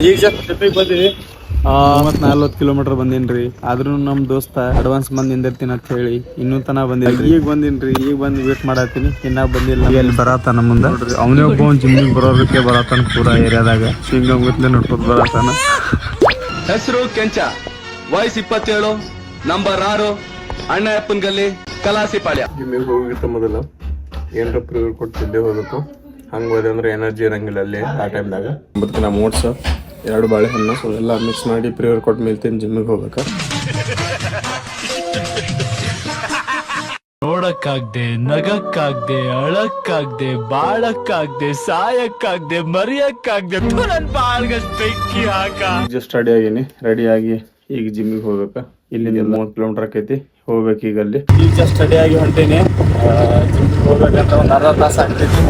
ಈಗ ಜಸ್ಟ್ ಟ್ರಿಪ್ಪಿಗೆ ಬಂದಿವಿ 40 ಕಿಲೋಮೀಟರ್ ಬಂದೇನ್ರಿ. ಆದ್ರೂ ನಮ್ ದೋಸ್ತ ಅಡ್ವಾನ್ಸ್ ಬಂದ್ ನಿಂದಿರ್ತೀನಿ ಅಂತ ಹೇಳಿ ಇನ್ನೂ ತನ ಬಂದಿಲ್ಲ. ಈಗ ಬಂದಿನ್ರಿ, ಈಗ ಬಂದು ವೇಟ್ ಮಾಡತ್ತೀನಿ, ಇನ್ನ ಬಂದಿಲ್ಲ. ಅಲ್ಲಿ ಬರತಾನ ಮುಂದ ನೋಡ್ರಿ, ಅವನೇ ಒಬ್ಬ ಜಿಮ್ಮಿಗೆ ಬರೋದಕ್ಕೆ ಬರತಾನ. ಪೂರಾ ಏರಿಯಾದಾಗ ಹಿಂಗ ಗೊತ್ತಲೇ ನೋಡ್ಕೊತ ಬರತಾನ. ಹೆಸರು ಕೆಂಚ, ವಯಸ್ಸು 27, ನಂಬರ್ 6, ಅಣ್ಣಯಪ್ಪನ ಗಲ್ಲಿ, ಕಲಾಸಿಪಾಳ್ಯ. ಜಿಮ್ಮಿಗೆ ಹೋಗಿತ್ತ ಮೊದಲ ಏನಾರ ಪ್ರಿವ್ಯೂ ಕೊಡ್ತಿದ್ದೆ ಹೋಗ್ಬೇಕು. ಹಂಗೆ ಹೋದೆ ಅಂದ್ರೆ ಎನರ್ಜಿ ಇರಂಗಿಲ್ಲ ಅಲ್ಲಿ ಆ ಟೈಮ್ದಾಗ. 9 ದಿನ ಮೋಟ್ಸ್, 2 ಬಾಳೆಹಣ್ಣು ಎಲ್ಲ ಮಿಕ್ಸ್ ಮಾಡಿ ಪ್ರಿವ್ಯೂ ಕೊಟ್ಟು ಮೇಲ್ತೀನಿ ಜಿಮ್ಮಿಗೆ ಹೋಗ್ಬೇಕು. ನೋಡಕ್ಕಾಗ್ದೆ, ನಗಕ್ಕಾಗ್ದೆ, ಅಳಕ್ಕಾಗ್ದೆ, ಬಾಳಕ್ಕಾಗ್ದೆ, ಸಾಯಕ್ಕಾಗ್ದೆ, ಮರಿಯಕ್ಕಾಗ್ದೆ, ನನ್ ಬಾಳ್ಗಷ್ಟು ಬೆಂಕಿ ಹಾಕ. ಜಸ್ಟ್ ರೆಡಿ ಆಗಿ ಈಗ ಜಿಮ್ಮಿಗೆ ಹೋಗ್ಬೇಕು. ಇಲ್ಲಿಂದ 30 ಕಿಲೋಮೀಟರ್ ಆಕೈತಿ, ಹೋಗ್ಬೇಕು ಈಗ ಅಲ್ಲಿ. ಈಗ ಜಸ್ಟ್ ರೆಡಿ ಆಗಿ ಹೊಂಟೀನಿ. ಜಿಮ್ಮಿಗೆ ಹೋಗ್ಬೇಕಂತ ಒಂದು ಅರ್ಧ ತಾಸು ಆಗ್ತೈತಿ.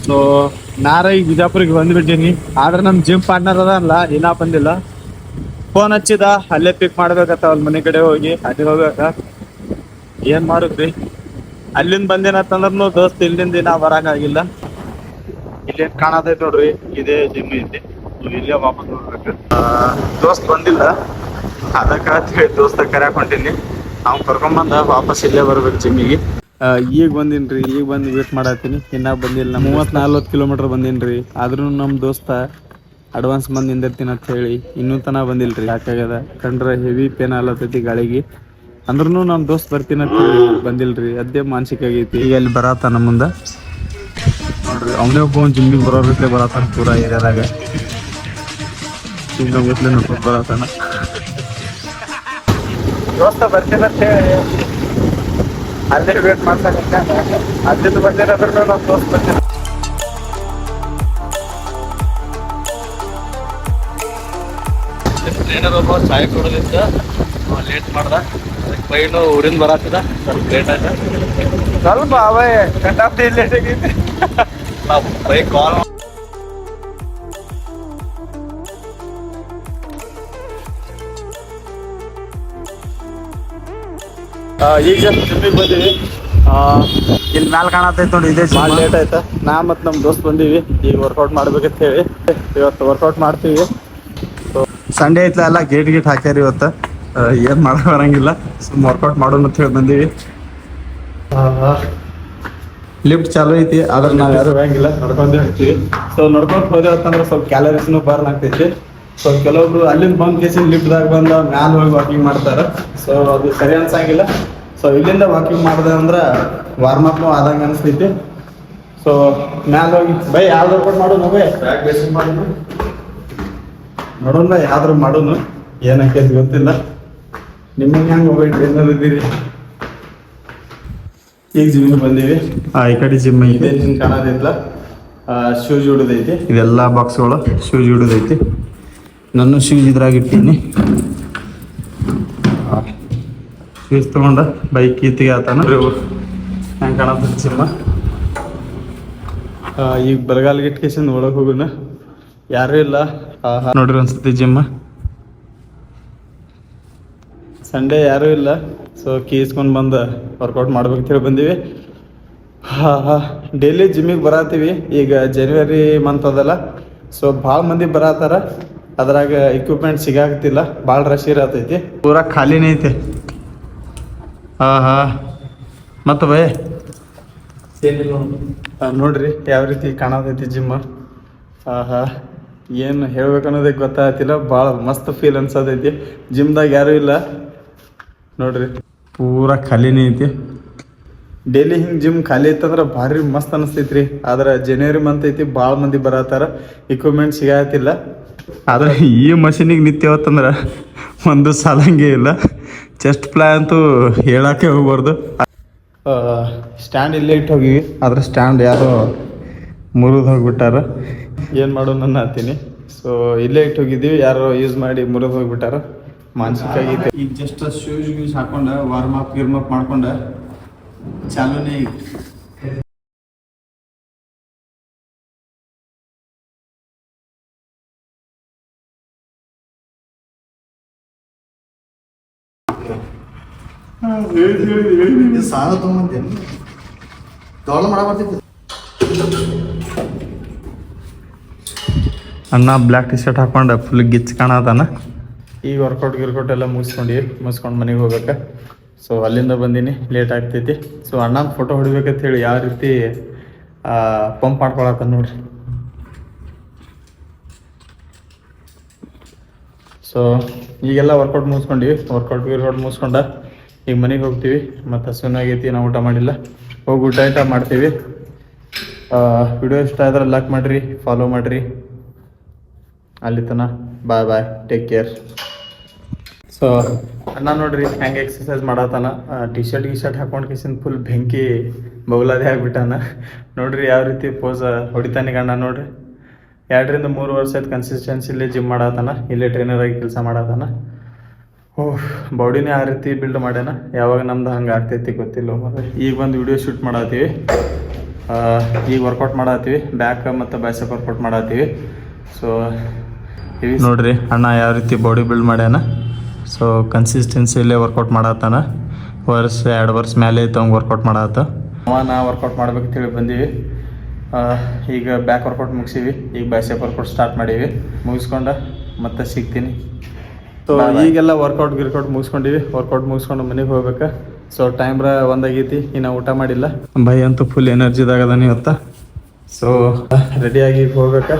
ಸೊ ನಾರ ಈಗ ಬಿಜಾಪುರಿಗೆ ಬಂದ್ಬಿಟ್ಟೀನಿ. ಆದ್ರೆ ನಮ್ ಜಿಮ್ ಪಾರ್ಟ್ನರ್ ಅದಲ್ಲ, ದಿನ ಬಂದಿಲ್ಲ. ಫೋನ್ ಹಚ್ಚಿದ, ಅಲ್ಲೇ ಪಿಕ್ ಮಾಡ್ಬೇಕತ್ತ ಅವ್ರ ಮನೆ ಕಡೆ ಹೋಗಿ ಅಲ್ಲಿ ಹೋಗ್ಬೇಕ. ಏನ್ ಮಾಡುದ್ರಿ, ಅಲ್ಲಿಂದ ಬಂದೇನಂತಂದ್ರೂ ದೋಸ್ತ್ ಇಲ್ಲಿಂದ ದಿನ ಬರಾಕಾಗಿಲ್ಲ. ಇಲ್ಲೇನ್ ಕಾಣತೈತಿ ನೋಡ್ರಿ, ಇದೇ ಜಿಮ್ ಐತಿ. ಇಲ್ಲೇ ವಾಪಸ್ ಹೋಗ್ಬೇಕು. ದೋಸ್ತ್ ಬಂದಿಲ್ಲ, ಅದಕ್ಕೆ ದೋಸ್ತ ಕರ್ಯಾಕ್ ಹೊಂಟೀನಿ. ಅವ್ನ್ ಕರ್ಕೊಂಬಂದ ವಾಪಸ್ ಇಲ್ಲೇ ಬರ್ಬೇಕು ಜಿಮ್ಮಿಗೆ. ಈಗ ಬಂದಿನ್ರಿ, ಈಗ ಬಂದು ವೇಟ್ ಮಾಡತ್ತೀನಿ, ಇನ್ನ ಬಂದಿಲ್ಲ. 30-40 ಕಿಲೋಮೀಟರ್ ಬಂದೇನ್ರಿ. ಆದ್ರೂ ನಮ್ ದೋಸ್ತ ಅಡ್ವಾನ್ಸ್ ಬಂದ್ ನಿಂದಿರ್ತೀನಿ ಅಂತ ಹೇಳಿ ಇನ್ನೂ ತನ ಬಂದಿಲ್ರಿ. ಯಾಕಾಗ್ಯದ ಕಂಡ್ರೆ ಹೆವಿ ಪೇನ್ ಆಲತೈತಿ ಗಾಳಿಗೆ. ಅಂದ್ರೂ ನಮ್ ದೋಸ್ತ್ ಬರ್ತೀನಿ ಅಂತ ಹೇಳಿ ಬಂದಿಲ್ರಿ. ಅದೇ ಮಾನಸಿಕ ಆಗೈತಿ. ಈಗ ಅಲ್ಲಿ ಬರತಾನ ಮುಂದ ನೋಡ್ರಿ, ಅವನೇ ಒಬ್ಬ ಜಿಮ್ಮಿಗೆ ಬರೋರ್ಗತ್ಲೆ ಬರತಾನ. ಪೂರಾ ಏರಿಯಾದಾಗ ಹಿಂಗ ಗೊತ್ತಲೇ ನೋಡ್ಕೊತ ಬರತಾನ. ದೋಸ್ತ ಬರ್ತೀನಿ ಅಂತ ಹೇಳಿ ಅಲ್ಲೇ ವೇಟ್ ಮಾಡ್ತಾನೆ. ಅಲ್ಲಿಂದ ಬಂದಿರೋದ್ರ ನಾವು ದೋಸ್ತ್ ಬಂದಿರ. ಟ್ರೈನರ್ ಒಬ್ಬ ಚಾಯ್ ಕೊಡೋದಿತ್ತ, ಲೇಟ್ ಮಾಡ್ದ. ಅದಕ್ಕೆ ಬೈನು ಊರಿಂದ ಬರತ್ತಿದ, ಸ್ವಲ್ಪ ಲೇಟ್ ಆಯ್ತ. ಸ್ವಲ್ಪ ಅವೇ ಕಂಡಾಪ್ತಿ ಲೇಟ್ ಆಗೈತಿ. ನಾವು ಬೈ ಕಾಲ್ ಈಗ ಜಸ್ಟ್ ಜಿಮ್ಮಿಗೆ ಬಂದೀವಿ. ಇಲ್ಲಿ ಮ್ಯಾಲ ಕಾಣತೈತೆ ನೋಡಿ, ಇದೇ ಭಾಳ ಲೇಟ್ ಆಯ್ತಾ. ನಾ ಮತ್ತು ನಮ್ಮ ದೋಸ್ತ್ ಬಂದೀವಿ ಈಗ ವರ್ಕೌಟ್ ಮಾಡ್ಬೇಕಂತ ಹೇಳಿ. ಇವತ್ತು ವರ್ಕೌಟ್ ಮಾಡ್ತೀವಿ. ಸಂಡೇ ಐತ್ಲ, ಎಲ್ಲ ಗೇಟ್ ಹಾಕ್ಯಾರ ಇವತ್ತು. ಏನು ಮಾಡೋ ಬರಂಗಿಲ್ಲ, ಸುಮ್ಮ ವರ್ಕೌಟ್ ಮಾಡೋಣ ಅಂತ ಹೇಳಿ ಬಂದೀವಿ. ಲಿಫ್ಟ್ ಚಾಲು ಐತಿ, ಆದ್ರೆ ನಾವು ಯಾರು ಹೋಗಂಗಿಲ್ಲ, ನಡ್ಕೊಂಡೇ ಹೋಗ್ತೀವಿ. ಸೊ ನಡ್ಕೊಂಡು ಹೋದೇವತ್ತಂದ್ರೆ ಸ್ವಲ್ಪ ಕ್ಯಾಲರೀಸ್ನು ಬರ್ನ್ ಆಗ್ತೈತಿ. ಸೊ ಕೆಲವೊಬ್ರು ಅಲ್ಲಿಂದ ಬಂದ್ ಕೇಸಿನ ಲಿಫ್ಟ್ದಾಗ ಬಂದ ಮ್ಯಾಲ ಹೋಗಿ ವಾಕಿಂಗ್ ಮಾಡ್ತಾರ. ಸೊ ಅದು ಸರಿ ಅನ್ಸಂಗಿಲ್ಲ. ಸೊ ಇಲ್ಲಿಂದ ವಾಕಿಂಗ್ ಮಾಡಿದೆ ಅಂದ್ರೆ ವಾರ್ಮ್ ಅಪ್ ಆದಂಗೆ ಅನಿಸ್ತೈತಿ. ಸೊ ಮ್ಯಾಲ ಹೋಗಿ ಬೈ ಯಾವ್ದು ವರ್ಕೌಟ್ ಮಾಡೋಣ, ಬೈ ಬ್ಯಾಕ್ ಬೇಸಿಂಗ್ ಮಾಡೋಣ, ನೋಡೋಣ ಯಾವ್ದು ಮಾಡೋಣ. ಏನಕ್ಕೈತಿ ಗೊತ್ತಿಲ್ಲ. ನಿಮಗೆ ಹೆಂಗೆ ಹೋಗ್ಬೇಕು, ಟ್ರೈನರ್ ಇದ್ದೀರಿ. ಈಗ ಜಿಮ್ಮಿಗೆ ಬಂದೀವಿ. ಈ ಕಡೆ ಜಿಮ್ ಇದೆ, ನಿನ್ ಕಾಣೋದಿಲ್ಲ. ಶೂಸ್ ಹಿಡಿದೈತಿ, ಇದೆಲ್ಲ ಬಾಕ್ಸ್ಗಳು ಶೂಸ್ ಹಿಡಿದೈತಿ. ನನ್ನ ಶೂಸ್ ಇದ್ರಾಗ ಇಟ್ಟೀನಿ. ಶೂಸ್ ತಗೊಂಡ ಬೈಕ್ ಕೀತಿಗೆ ಆತಾನ. ಹೆಂಗೆ ಕಾಣತ್ತ ಜಿಮ್ಮ. ಈಗ ಬರಗಾಲಿಗೆ ಇಟ್ಕೇಸಿಂದ ಒಳಗೆ ಹೋಗೋಣ. ಯಾರೂ ಇಲ್ಲ ನೋಡ್ರಿ ಅನ್ಸತಿ ಜಿಮ್ಮ. ಸಂಡೇ ಯಾರೂ ಇಲ್ಲ. ಸೊ ಕೀಸ್ಕೊಂಡು ಬಂದು ವರ್ಕೌಟ್ ಮಾಡ್ಬೇಕಂತ ಹೇಳಿ ಬಂದೀವಿ. ಡೈಲಿ ಜಿಮ್ಮಿಗೆ ಬರತ್ತೀವಿ. ಈಗ ಜನವರಿ ಮಂತ್ ಅದಲ್ಲ, ಸೊ ಭಾಳ ಮಂದಿ ಬರತ್ತಾರ. ಅದ್ರಾಗ ಇಕ್ವಿಪ್ಮೆಂಟ್ ಸಿಗಾಕತ್ತಿಲ್ಲ, ಭಾಳ ರಶ್ ಇರತೈತಿ. ಪೂರಾ ಖಾಲಿನೇ ಐತೆ. ಮತ್ತೆ ಬೈ ನೋಡ್ರಿ ಯಾವ ರೀತಿ ಕಾಣತೈತಿ ಜಿಮ್. ಏನು ಹೇಳ್ಬೇಕನ್ನೋದಕ್ಕೆ ಗೊತ್ತಾಗ್ತಿಲ್ಲ. ಭಾಳ ಮಸ್ತ್ ಫೀಲ್ ಅನ್ಸತೈತಿ. ಜಿಮ್ದಾಗ ಯಾರೂ ಇಲ್ಲ ನೋಡ್ರಿ, ಪೂರಾ ಖಾಲಿನೇ ಐತಿ. ಡೈಲಿ ಹಿಂಗೆ ಜಿಮ್ ಖಾಲಿ ಇತ್ತಂದ್ರೆ ಭಾರಿ ಮಸ್ತ್ ಅನಿಸ್ತೈತ್ರಿ. ಆದ್ರೆ ಜನವರಿ ಮಂತ್ ಐತಿ, ಭಾಳ ಮಂದಿ ಬರತ್ತಾರ, ಇಕ್ವಿಪ್ಮೆಂಟ್ ಸಿಗತ್ತಿಲ್ಲ. ಆದ್ರೆ ಈ ಮಷೀನಿಗೆ ನಿತ್ಯವತ್ತಂದ್ರೆ ಒಂದು ಸಾಲಂಗೆ ಇಲ್ಲ. ಚೆಸ್ಟ್ ಪ್ಲೇ ಅಂತೂ ಹೇಳಕ್ಕೆ ಹೋಗ್ಬಾರ್ದು. ಸ್ಟ್ಯಾಂಡ್ ಇಲ್ಲೇ ಇಟ್ಟು ಹೋಗಿವಿ, ಆದ್ರೆ ಸ್ಟ್ಯಾಂಡ್ ಯಾರೋ ಮುರಿದು ಹೋಗ್ಬಿಟ್ಟಾರ. ಏನು ಮಾಡೋದು ನನ್ನ ಹತ್ತೀನಿ. ಸೊ ಇಲ್ಲೇ ಇಟ್ಟು ಹೋಗಿದ್ದೀವಿ, ಯಾರೋ ಯೂಸ್ ಮಾಡಿ ಮುರಿದು ಹೋಗ್ಬಿಟ್ಟಾರ. ಮಾನಸಿಕ ಆಗೈತೆ. ಈಗ ಜಸ್ಟ್ ಶೂಸ್ ಗೀಸ್ ಹಾಕೊಂಡ ವಾರ್ಮ್ ಅಪ್ ಮಾಡ್ಕೊಂಡ ಚಾಲೂನೇ ಈಗ. ಸಾಲ ತೊಗೊಂಬಂತೇನು ದೊಡ್ಡ ಮಾಡ ಬರ್ತಿತ್ತು. ಅಣ್ಣ ಬ್ಲ್ಯಾಕ್ ಟಿ ಶರ್ಟ್ ಹಾಕೊಂಡು ಫುಲ್ ಗಿಚ್ ಕಾಣತಾನ. ಈಗ ವರ್ಕೌಟ್ ಎಲ್ಲ ಮುಗಿಸ್ಕೊಂಡು ಮನೆಗೆ ಹೋಗ್ಬೇಕು. ಸೊ ಅಲ್ಲಿಂದ ಬಂದೀನಿ, ಲೇಟ್ ಆಗ್ತೈತಿ. ಸೊ ಅಣ್ಣ ಫೋಟೋ ಹೊಡಿಬೇಕಂತ ಹೇಳಿ ಯಾವ ರೀತಿ ಪಂಪ್ ಮಾಡ್ಕೊಳತ್ತ ನೋಡ್ರಿ. ಸೊ ಈಗೆಲ್ಲ ವರ್ಕೌಟ್ ಮುಗಿಸ್ಕೊಂಡ ಈಗ ಮನೆಗೆ ಹೋಗ್ತೀವಿ. ಮತ್ತು ಹಸುನಾಗೈತಿ, ನಾವು ಊಟ ಮಾಡಿಲ್ಲ. ಹೋಗಿ ಊಟ ಮಾಡ್ತೀವಿ. ವಿಡಿಯೋ ಇಷ್ಟ ಆದ್ರೆ ಲೈಕ್ ಮಾಡಿರಿ, ಫಾಲೋ ಮಾಡಿರಿ. ಅಲ್ಲಿ ತನ ಬಾಯ್, ಟೇಕ್ ಕೇರ್. ಸೊ ಅಣ್ಣ ನೋಡ್ರಿ ಹೆಂಗೆ ಎಕ್ಸಸೈಸ್ ಮಾಡತ್ತಾನ. ಟಿ ಶರ್ಟ್ ಹಾಕೊಂಡು ಕಿಸಿನ ಫುಲ್ ಬೆಂಕಿ ಬೌಲಾದೆ ಆಗ್ಬಿಟ್ಟಾನ. ನೋಡ್ರಿ ಯಾವ ರೀತಿ ಪೋಸ್ ಹೊಡಿತಾನೀಗ ಅಣ್ಣ. ನೋಡ್ರಿ 2 ರಿಂದ 3 ವರ್ಷ ಆಯ್ತು ಕನ್ಸಿಸ್ಟೆನ್ಸಿಲಿ ಜಿಮ್ ಮಾಡತ್ತಾನ, ಇಲ್ಲೇ ಟ್ರೈನರ್ ಆಗಿ ಕೆಲಸ ಮಾಡತ್ತಾನ. ಬಾಡಿನೇ ಆ ರೀತಿ ಬಿಲ್ಡ್ ಮಾಡ್ಯಾನ. ಯಾವಾಗ ನಮ್ದು ಹಂಗೆ ಆಗ್ತೈತಿ ಗೊತ್ತಿಲ್ಲ. ಈಗ ಒಂದು ವಿಡಿಯೋ ಶೂಟ್ ಮಾಡತ್ತೀವಿ, ಈಗ ವರ್ಕೌಟ್ ಮಾಡತ್ತೀವಿ. ಬ್ಯಾಕ್ ಮತ್ತು ಬೈಸೆಪ್ ವರ್ಕೌಟ್ ಮಾಡತ್ತೀವಿ. ಸೊ ನೋಡ್ರಿ ಅಣ್ಣ ಯಾವ ರೀತಿ ಬಾಡಿ ಬಿಲ್ಡ್ ಮಾಡ್ಯಾನ. ಸೊ ಕನ್ಸಿಸ್ಟೆನ್ಸಿಯಲ್ಲೇ ವರ್ಕೌಟ್ ಮಾಡತ್ತಾನ. 2 ವರ್ಷ ಮೇಲೆ ಐತೆ ಅವ್ಗೆ ವರ್ಕೌಟ್ ಮಾಡತ್ತ. ನಾ ವರ್ಕೌಟ್ ಮಾಡ್ಬೇಕಂತೇಳಿ ಬಂದೀವಿ. ಈಗ ಬ್ಯಾಕ್ ವರ್ಕೌಟ್ ಮುಗಿಸೀವಿ, ಈಗ ಬೈಸೆಪ್ ವರ್ಕೌಟ್ ಸ್ಟಾರ್ಟ್ ಮಾಡೀವಿ. ಮುಗಿಸ್ಕೊಂಡು ಮತ್ತೆ ಸಿಗ್ತೀನಿ. ಸೊ ಈಗೆಲ್ಲ ವರ್ಕೌಟ್ ಮುಗಿಸ್ಕೊಂಡು ಮನೆಗೆ ಹೋಗ್ಬೇಕು. ಸೊ ಟೈಮ್ 1 ಆಗೈತಿ, ಇನ್ನು ಊಟ ಮಾಡಿಲ್ಲ. ಭಯ ಅಂತೂ ಫುಲ್ ಎನರ್ಜಿದಾಗ ಅದಾನ ಇವತ್ತ. ಸೊ ರೆಡಿಯಾಗಿ ಹೋಗ್ಬೇಕು.